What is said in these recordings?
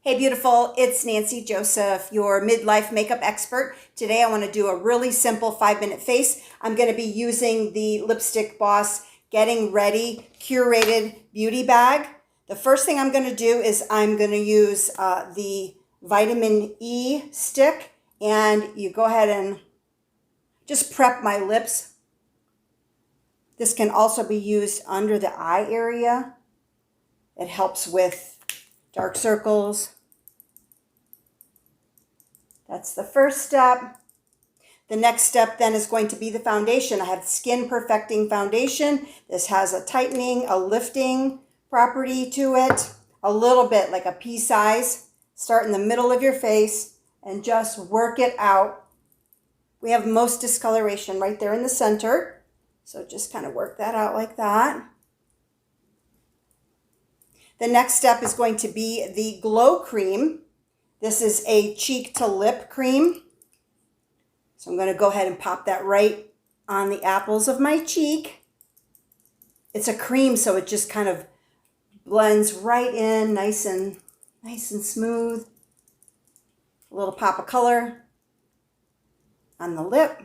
Hey beautiful, it's Nancy Joseph, your midlife makeup expert. Today I want to do a really simple 5-minute face. I'm going to be using the Lipstick Boss Getting Ready Curated Beauty Bag. The first thing I'm going to do is I'm going to use the vitamin E stick, and you go ahead and just prep my lips. This can also be used under the eye area. It helps with dark circles. That's the first step. The next step then is going to be the foundation. I have Skin Perfecting Foundation. This has a tightening, a lifting property to it, a little bit like a pea size. Start in the middle of your face and just work it out. We have most discoloration right there in the center. So just kind of work that out like that. The next step is going to be the Glow Cream. This is a cheek to lip cream. So I'm going to go ahead and pop that right on the apples of my cheek. It's a cream, so it just kind of blends right in, nice and smooth. A little pop of color on the lip.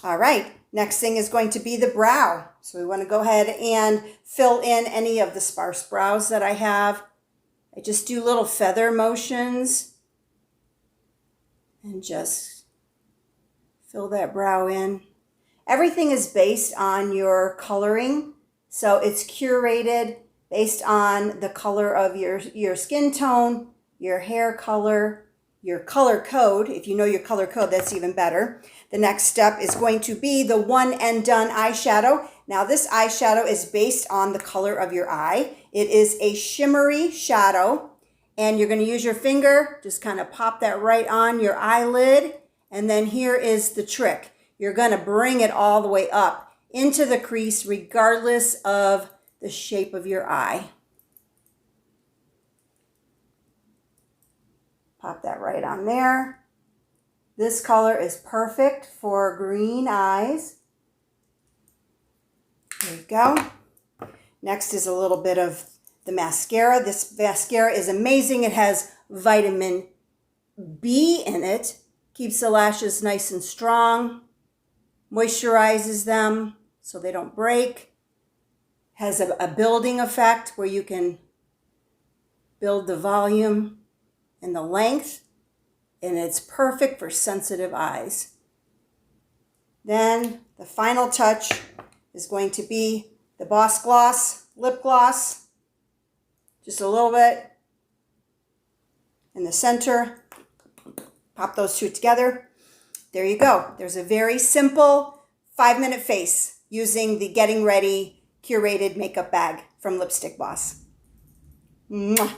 All right. Next thing is going to be the brow. So we want to go ahead and fill in any of the sparse brows that I have. I just do little feather motions and just fill that brow in. Everything is based on your coloring. So it's curated based on the color of your skin tone, your hair color, your color code. If you know your color code, that's even better. The next step is going to be the One and Done eyeshadow. Now this eyeshadow is based on the color of your eye. It is a shimmery shadow, and you're going to use your finger, just kind of pop that right on your eyelid. And then here is the trick. You're going to bring it all the way up into the crease regardless of the shape of your eye. Pop that right on there. This color is perfect for green eyes. There you go. Next is a little bit of the mascara. This mascara is amazing. It has vitamin B in it. Keeps the lashes nice and strong. Moisturizes them so they don't break. Has a building effect where you can build the volume and the length. And it's perfect for sensitive eyes. Then the final touch is going to be the Boss Gloss lip gloss. Just a little bit in the center. Pop those two together. There you go. There's a very simple 5-minute face using the Getting Ready Curated Makeup Bag from Lipstick Boss. Mwah.